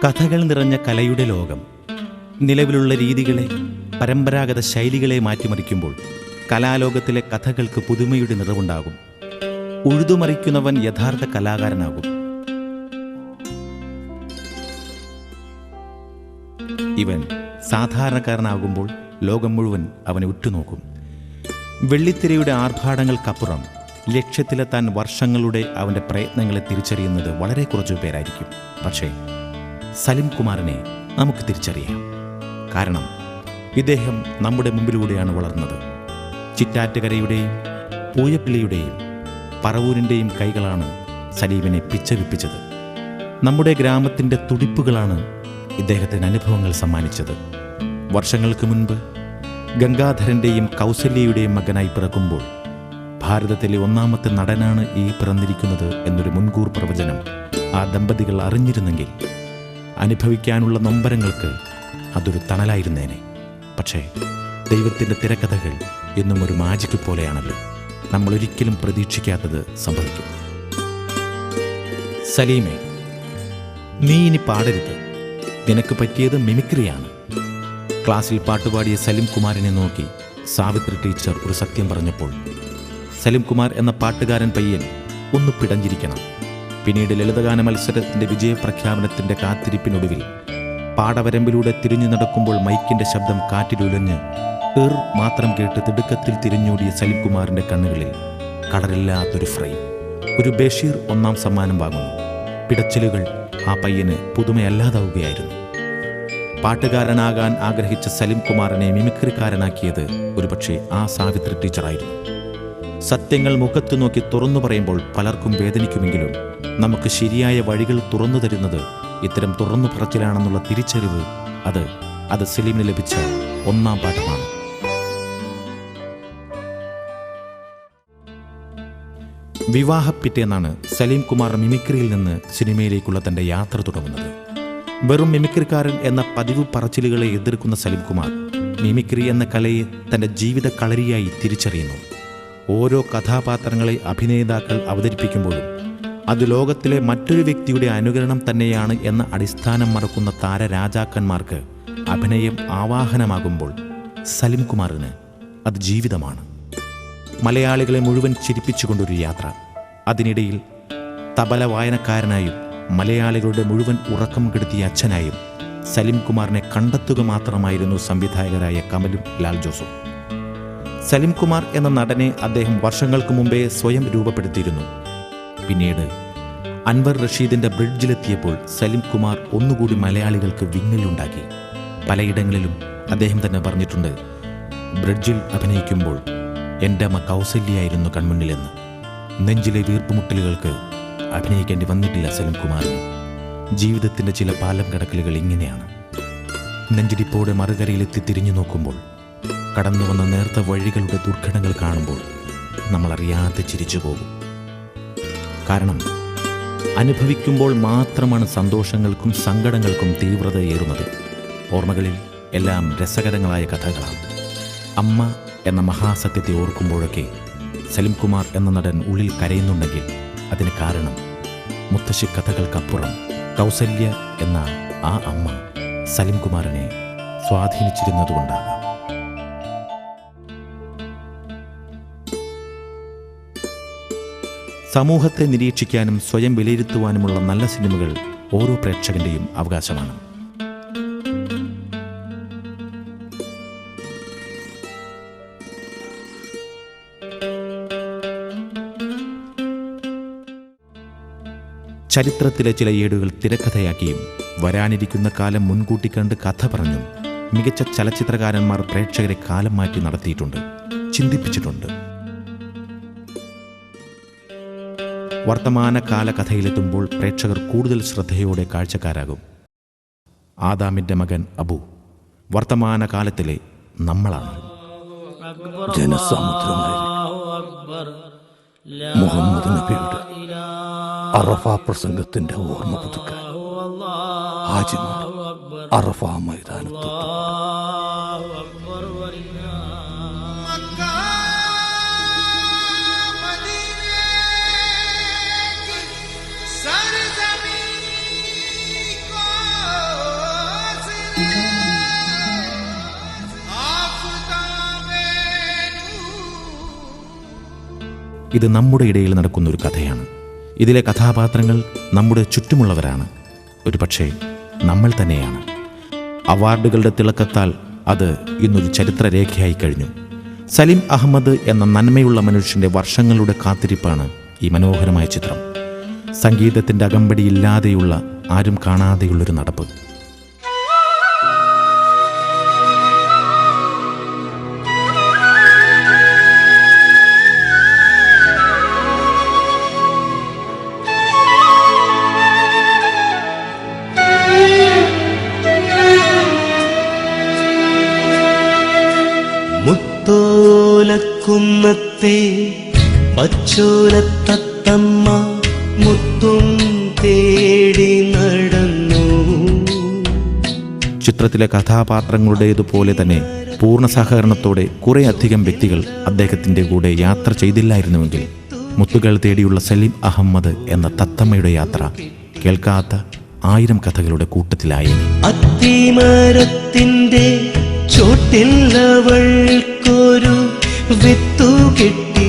കഥകൾ നിറഞ്ഞ കലയുടെ ലോകം നിലവിലുള്ള രീതികളെ, പരമ്പരാഗത ശൈലികളെ മാറ്റിമറിക്കുമ്പോൾ കലാലോകത്തിലെ കഥകൾക്ക് പുതുമയുടെ നിറവുണ്ടാകും. ഉഴുതുമറിക്കുന്നവൻ യഥാർത്ഥ കലാകാരനാകും. ഇവൻ സാധാരണക്കാരനാകുമ്പോൾ ലോകം മുഴുവൻ അവനെ ഉറ്റുനോക്കും. വെള്ളിത്തിരയുടെ ആർഭാടങ്ങൾക്കപ്പുറം ലക്ഷ്യത്തിലെത്താൻ വർഷങ്ങളുടെ അവൻ്റെ പ്രയത്നങ്ങളെ തിരിച്ചറിയുന്നത് വളരെ കുറച്ചു പേരായിരിക്കും. പക്ഷേ സലിം കുമാറിനെ നമുക്ക് തിരിച്ചറിയാം. കാരണം ഇദ്ദേഹം നമ്മുടെ മുമ്പിലൂടെയാണ് വളർന്നത്. ചിറ്റാറ്റുകരയുടെയും പൂയപ്പിള്ളിയുടെയും പറവൂരിൻ്റെയും കൈകളാണ് സലീമിനെ പിച്ചവിപ്പിച്ചത്. നമ്മുടെ ഗ്രാമത്തിൻ്റെ തുടിപ്പുകളാണ് ഇദ്ദേഹത്തിന് അനുഭവങ്ങൾ സമ്മാനിച്ചത്. വർഷങ്ങൾക്ക് മുൻപ് ഗംഗാധരൻ്റെയും കൗസല്യയുടെയും മകനായി പിറക്കുമ്പോൾ ഭാരതത്തിലെ ഒന്നാമത്തെ നടനാണ് ഈ പിറന്നിരിക്കുന്നത് എന്നൊരു മുൻകൂർ പ്രവചനം ആ ദമ്പതികൾ അറിഞ്ഞിരുന്നെങ്കിൽ അനുഭവിക്കാനുള്ള നൊമ്പരങ്ങൾക്ക് അതൊരു തണലായിരുന്നേനെ. പക്ഷേ ദൈവത്തിൻ്റെ തിരക്കഥകൾ എന്നും ഒരു മാജിക് പോലെയാണല്ലോ. നമ്മൾ ഒരിക്കലും പ്രതീക്ഷിക്കാത്തത് സംഭവിക്കും. സലീമേ, നീ ഇനി പാടരുത്. നിനക്ക് പറ്റിയത് മിമിക്രിയാണ്. ക്ലാസ്സിൽ പാട്ടുപാടിയ സലിം കുമാറിനെ നോക്കി സാവിത്രി ടീച്ചർ ഒരു സത്യം പറഞ്ഞപ്പോൾ സലിം കുമാർ എന്ന പാട്ടുകാരൻ പയ്യൻ ഒന്ന് പിടഞ്ഞിരിക്കണം. പിന്നീട് ലളിതഗാന മത്സരത്തിൻ്റെ വിജയപ്രഖ്യാപനത്തിൻ്റെ കാത്തിരിപ്പിനൊടുവിൽ പാടവരമ്പിലൂടെ തിരിഞ്ഞു നടക്കുമ്പോൾ മൈക്കിൻ്റെ ശബ്ദം കാറ്റിലുലഞ്ഞ് മാത്രം കേട്ട് തിടുക്കത്തിൽ തിരിഞ്ഞോടിയ സലിം കുമാറിൻ്റെ കണ്ണുകളിൽ കളറില്ലാത്തൊരു ഫ്രെയിം. ഒരു ബഷീർ ഒന്നാം സമ്മാനം വാങ്ങുന്നു. പിടച്ചിലുകൾ ആ പയ്യന് പുതുമയല്ലാതാവുകയായിരുന്നു. പാട്ടുകാരനാകാൻ ആഗ്രഹിച്ച സലിം കുമാറിനെ മിമിക്രിക്കാരനാക്കിയത് ഒരുപക്ഷെ ആ സാവിത്രി ടീച്ചറായിരുന്നു. സത്യങ്ങൾ മുഖത്തു നോക്കി തുറന്നു പറയുമ്പോൾ പലർക്കും വേദനിക്കുമെങ്കിലും നമുക്ക് ശരിയായ വഴികൾ തുറന്നു തരുന്നത് ഇത്തരം തുറന്നു പറച്ചിലാണെന്നുള്ള തിരിച്ചറിവ് അത് സലീമിന് ലഭിച്ച ഒന്നാം പാഠമാണ്. വിവാഹപ്പിറ്റേന്നാണ് സലീം കുമാർ മിമിക്രിയിൽ നിന്ന് സിനിമയിലേക്കുള്ള തൻ്റെ യാത്ര തുടങ്ങുന്നത്. വെറും മിമിക്രിക്കാരൻ എന്ന പതിവ് പറച്ചിലുകളെ എതിർക്കുന്ന സലീം കുമാർ മിമിക്രി എന്ന കലയെ തൻ്റെ ജീവിത കളരിയായി തിരിച്ചറിയുന്നു. ഓരോ കഥാപാത്രങ്ങളെ അഭിനേതാക്കൾ അവതരിപ്പിക്കുമ്പോഴും അത് ലോകത്തിലെ മറ്റൊരു വ്യക്തിയുടെ അനുകരണം തന്നെയാണ് എന്ന അടിസ്ഥാനം മറക്കുന്ന താരരാജാക്കന്മാർക്ക് അഭിനയം ആവാഹനമാകുമ്പോൾ സലിം കുമാറിന് അത് ജീവിതമാണ്. മലയാളികളെ മുഴുവൻ ചിരിപ്പിച്ചുകൊണ്ടൊരു യാത്ര. അതിനിടയിൽ തബല വായനക്കാരനായും മലയാളികളുടെ മുഴുവൻ ഉറക്കം കെടുത്തിയ അച്ഛനായും സലിം കുമാറിനെ കണ്ടെത്തുക മാത്രമായിരുന്നു സംവിധായകരായ കമലും ലാൽ ജോസും. സലിം കുമാർ എന്ന നടനെ അദ്ദേഹം വർഷങ്ങൾക്ക് മുമ്പേ സ്വയം രൂപപ്പെടുത്തിയിരുന്നു. പിന്നീട് അൻവർ റഷീദിൻ്റെ ബ്രിഡ്ജിലെത്തിയപ്പോൾ സലിം കുമാർ ഒന്നുകൂടി മലയാളികൾക്ക് വിങ്ങലുണ്ടാക്കി. പലയിടങ്ങളിലും അദ്ദേഹം തന്നെ പറഞ്ഞിട്ടുണ്ട്, ബ്രിഡ്ജിൽ അഭിനയിക്കുമ്പോൾ എൻ്റെ അമ്മ കൗസല്യായിരുന്നു കൺമുന്നിലെന്ന്. നെഞ്ചിലെ വീർപ്പുമുട്ടലുകൾക്ക് അഭിനയിക്കേണ്ടി വന്നിട്ടില്ല സലിം കുമാറിന്. ജീവിതത്തിൻ്റെ ചില പാലം കടക്കലുകൾ ഇങ്ങനെയാണ്. നെഞ്ചിടിപ്പോടെ മറുകരയിലെത്തി തിരിഞ്ഞു നോക്കുമ്പോൾ, കടന്നു വന്ന നേർത്ത വഴികളുടെ ദുർഘടങ്ങൾ കാണുമ്പോൾ നമ്മളറിയാതെ ചിരിച്ചു പോകും. കാരണം അനുഭവിക്കുമ്പോൾ മാത്രമാണ് സന്തോഷങ്ങൾക്കും സങ്കടങ്ങൾക്കും തീവ്രതയേറുന്നത്. ഓർമ്മകളിൽ എല്ലാം രസകരങ്ങളായ കഥകളാണ്. അമ്മ എന്ന മഹാസത്യത്തെ ഓർക്കുമ്പോഴൊക്കെ സലിം കുമാർ എന്ന നടൻ ഉള്ളിൽ കരയുന്നുണ്ടെങ്കിൽ അതിന് കാരണം മുത്തശ്ശി കഥകൾക്കപ്പുറം കൗസല്യ എന്ന ആ അമ്മ സലിം കുമാറിനെ സ്വാധീനിച്ചിരുന്നതുകൊണ്ടാകാം. സമൂഹത്തെ നിരീക്ഷിക്കാനും സ്വയം വിലയിരുത്തുവാനുമുള്ള നല്ല സിനിമകൾ ഓരോ പ്രേക്ഷകന്റെയും അവകാശമാണ്. ചരിത്രത്തിലെ ചില ഏടുകൾ തിരക്കഥയാക്കിയും വരാനിരിക്കുന്ന കാലം മുൻകൂട്ടി കണ്ട് കഥ പറഞ്ഞും മികച്ച ചലച്ചിത്രകാരന്മാർ പ്രേക്ഷകരെ കാലം മാറ്റി നടത്തിയിട്ടുണ്ട്, ചിന്തിപ്പിച്ചിട്ടുണ്ട്. വർത്തമാന കാലകഥയിലെത്തുമ്പോൾ പ്രേക്ഷകർ കൂടുതൽ ശ്രദ്ധയോടെ കാഴ്ചക്കാരാകും. ആദാമിൻ്റെ മകൻ അബു വർത്തമാനകാലത്തിലെ നമ്മളാണ്. മുഹമ്മദ് നബിയുടെ അറഫ പ്രസംഗത്തിന്റെ ഓർമ്മ പുതുക്കാൻ ഹാജിമാർ അറഫ മൈതാനത്ത് ഇത് നമ്മുടെ ഇടയിൽ നടക്കുന്ന ഒരു കഥയാണ്. ഇതിലെ കഥാപാത്രങ്ങൾ നമ്മുടെ ചുറ്റുമുള്ളവരാണ്, ഒരു പക്ഷേ നമ്മൾ തന്നെയാണ്. അവാർഡുകളുടെ തിളക്കത്താൽ അത് ഇന്നൊരു ചരിത്രരേഖയായി കഴിഞ്ഞു. സലിം അഹമ്മദ് എന്ന നന്മയുള്ള മനുഷ്യൻ്റെ വർഷങ്ങളുടെ കാത്തിരിപ്പാണ് ഈ മനോഹരമായ ചിത്രം. സംഗീതത്തിൻ്റെ അകമ്പടിയില്ലാതെയുള്ള, ആരും കാണാതെയുള്ളൊരു നടപ്പ്. മുത്തോലക്കുന്നത്തെ പച്ചോലത്തത്തമ്മ മുത്തും തേടി നടന്നു. ചിത്രത്തിലെ കഥാപാത്രങ്ങളുടേതുപോലെ തന്നെ പൂർണ്ണ സഹകരണത്തോടെ കുറേയധികം വ്യക്തികൾ അദ്ദേഹത്തിൻ്റെ കൂടെ യാത്ര ചെയ്തില്ലായിരുന്നുവെങ്കിൽ മുത്തുകൾ തേടിയുള്ള സലീം അഹമ്മദ് എന്ന തത്തമ്മയുടെ യാത്ര കേൾക്കാത്ത 1000 കഥകളുടെ കൂട്ടത്തിലായേനെ. അത്തിമരത്തിൻ്റെ ചോട്ടില്ലവൾക്കൊരു വിത്തു കിട്ടി,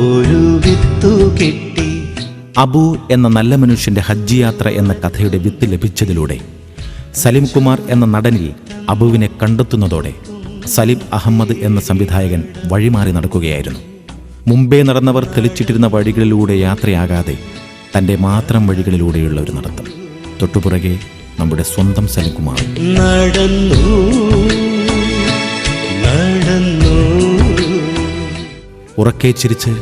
ഒരു വിത്തു കിട്ടി. അബു എന്ന നല്ല മനുഷ്യൻ്റെ ഹജ്ജ് യാത്ര എന്ന കഥയുടെ വിത്ത് ലഭിച്ചതിലൂടെ സലിം കുമാർ എന്ന നടനിൽ അബുവിനെ കണ്ടെത്തുന്നതോടെ സലീം അഹമ്മദ് എന്ന സംവിധായകൻ വഴിമാറി നടക്കുകയായിരുന്നു. മുമ്പേ നടന്നവർ തെളിച്ചിട്ടിരുന്ന വഴികളിലൂടെ യാത്രയാകാതെ തൻ്റെ മാത്രം വഴികളിലൂടെയുള്ള ഒരു നടത്തം. തൊട്ടുപുറകെ നമ്മുടെ സ്വന്തം സലിം കുമാർ നടന്നു നടന്നു. ഉറക്കെ ചിരിച്ച്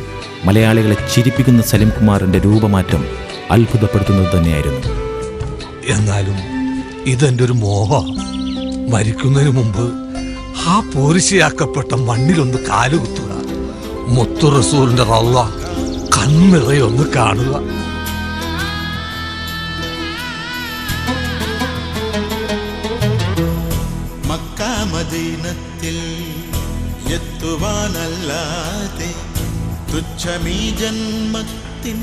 മലയാളികളെ ചിരിപ്പിക്കുന്ന സലിം കുമാറിൻ്റെ രൂപമാറ്റം അത്ഭുതപ്പെടുത്തുന്നത് തന്നെയായിരുന്നു. എന്നാലും ഇതെൻ്റെ ഒരു മോഹ. മരിക്കുന്നതിന് മുമ്പ് ആ പോരിശയാക്കപ്പെട്ട മണ്ണിലൊന്ന് കാലുകുത്തുക, മുത്തു റസൂലിന്റെ റൗള കണ്ണിറയൊന്ന് കാണുക. മക്ക മദീനത്തിൽ എത്തുവാനല്ലാതെ തുച്ഛമീ ജന്മത്തിൻ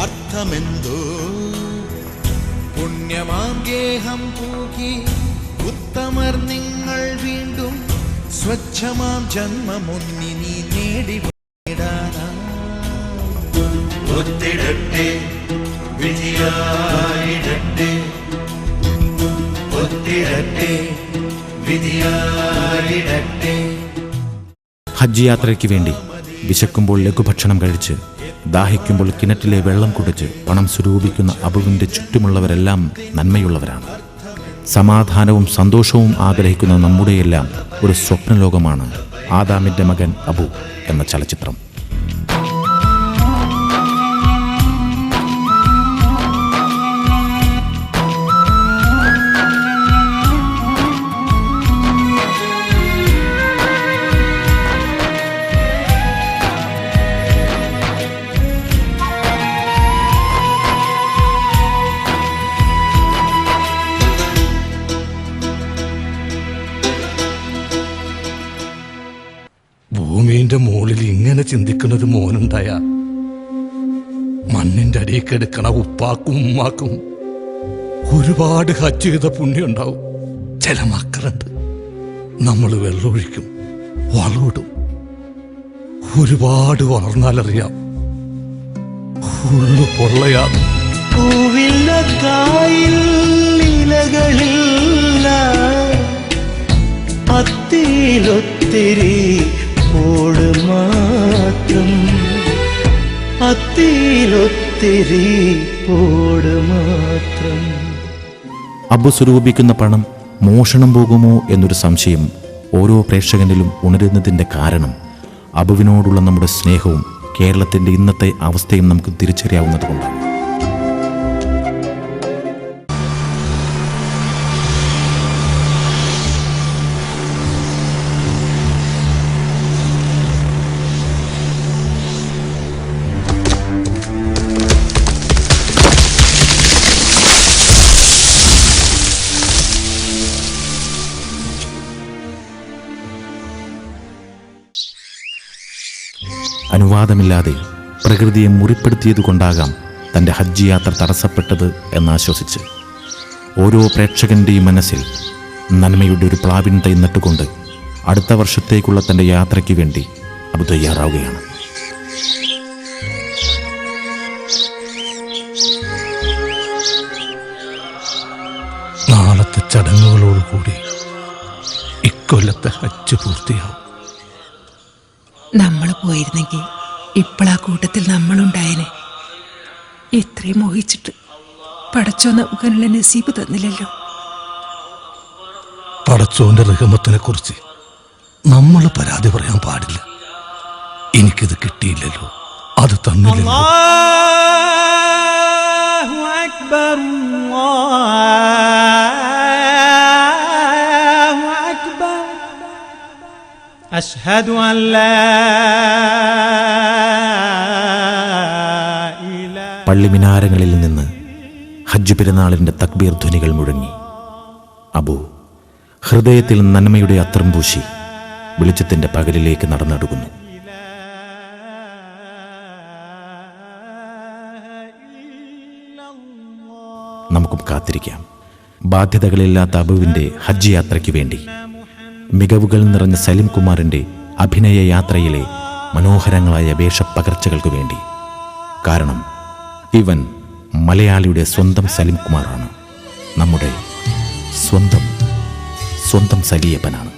അർത്ഥമെന്തോ. പുണ്യമാം ഗേഹം പൂകി ഉത്തമർ നിങ്ങൾ വീണ്ടും സ്വച്ഛമാം ജന്മമൊന്നിനി നേടി ഒത്തിടട്ടെ വിധിയായിടട്ടെ, ഒത്തിടട്ടെ വിധിയായിടട്ടെ. ഹജ്ജ് യാത്രയ്ക്ക് വേണ്ടി വിശക്കുമ്പോൾ ലഘുഭക്ഷണം കഴിച്ച് ദാഹിക്കുമ്പോൾ കിണറ്റിലെ വെള്ളം കുടിച്ച് പണം സ്വരൂപിക്കുന്ന അബുവിൻ്റെ ചുറ്റുമുള്ളവരെല്ലാം നന്മയുള്ളവരാണ്. സമാധാനവും സന്തോഷവും ആഗ്രഹിക്കുന്ന നമ്മുടെയെല്ലാം ഒരു സ്വപ്നലോകമാണ് ആദാമിൻ്റെ മകൻ അബു എന്ന ചലച്ചിത്രം. ഭൂമിന്റെ മുകളിൽ ഇങ്ങനെ ചിന്തിക്കുന്നൊരു മോനുണ്ടായ മണ്ണിന്റെ അടിയിൽ കിടക്കണ ഉപ്പാക്കും ഉമ്മാക്കും ഒരുപാട് ഹജ്ജ് ചെയ്ത പുണ്യം ഉണ്ടാവും. ചില മക്കളുണ്ട്, നമ്മൾ വെള്ളമൊഴിക്കും, വളമിടും, ഒരുപാട് വളർന്നാലറിയാം ഉള്ളു പൊള്ളയാണ്. പൂവില്ല കായിൽ ഇലകളില്ല, അത്തിയിലൊത്തിരി പോട് മാത്രം, അത്തിയിലൊത്തിരി പോട് മാത്രം. അബു സ്വരൂപിക്കുന്ന പണം മോഷണം പോകുമോ എന്നൊരു സംശയം ഓരോ പ്രേക്ഷകനിലും ഉണരുന്നതിൻ്റെ കാരണം അബുവിനോടുള്ള നമ്മുടെ സ്നേഹവും കേരളത്തിൻ്റെ ഇന്നത്തെ അവസ്ഥയും നമുക്ക് തിരിച്ചറിയാവുന്നതുകൊണ്ടാണ്. അനുവാദമില്ലാതെ പ്രകൃതിയെ മുറിപ്പെടുത്തിയതുകൊണ്ടാകാം തൻ്റെ ഹജ്ജ് യാത്ര തടസ്സപ്പെട്ടത് എന്നാശ്വസിച്ച് ഓരോ പ്രേക്ഷകൻ്റെയും മനസ്സിൽ നന്മയുടെ ഒരു പ്ലാവിൻ തൈ നട്ടുകൊണ്ട് അടുത്ത വർഷത്തേക്കുള്ള തൻ്റെ യാത്രയ്ക്ക് വേണ്ടി അത് തയ്യാറാവുകയാണ്. ചടങ്ങുകളോടുകൂടി ഇക്കൊല്ലത്തെ ഹജ്ജ് പൂർത്തിയാവും. നമ്മൾ പോയിരുന്നെങ്കിൽ ഇപ്പോഴാ കൂട്ടത്തിൽ നമ്മളുണ്ടായനെ. ഇത്രയും മോഹിച്ചിട്ട് പടച്ചോ നമുക്കതിനുള്ള നസീബ് തന്നില്ലല്ലോ. പടച്ചോന്റെ റഹ്മത്തിനെ കുറിച്ച് നമ്മൾ പരാതി പറയാൻ പാടില്ല. എനിക്കിത് കിട്ടിയില്ലല്ലോ, അത് തന്നില്ലല്ലോ. അല്ലാഹു അക്ബർ, അല്ലാഹു അക്ബർ. അശ്ഹദു അൻ ലാ ഇലാഹ. പള്ളിമിനാരങ്ങളിൽ നിന്ന് ഹജ്ജ് പെരുന്നാളിൻ്റെ തക്ബീർ ധ്വനികൾ മുഴങ്ങി. അബു ഹൃദയത്തിൽ നന്മയുടെ അത്രം പൂശി വെളിച്ചത്തിൻ്റെ പകലിലേക്ക് നടന്നടുക്കുന്നു. നമുക്കും കാത്തിരിക്കാം. ബാധ്യതകളില്ലാത്ത അബുവിൻ്റെ ഹജ്ജ് യാത്രയ്ക്ക് വേണ്ടി, മികവുകൾ നിറഞ്ഞ സലിം കുമാറിൻ്റെ അഭിനയ യാത്രയിലെ മനോഹരങ്ങളായ വേഷപ്പകർച്ചകൾക്ക് വേണ്ടി. കാരണം ഇവൻ മലയാളിയുടെ സ്വന്തം സലിം കുമാറാണ്. നമ്മുടെ സ്വന്തം സലിയപ്പനാണ്.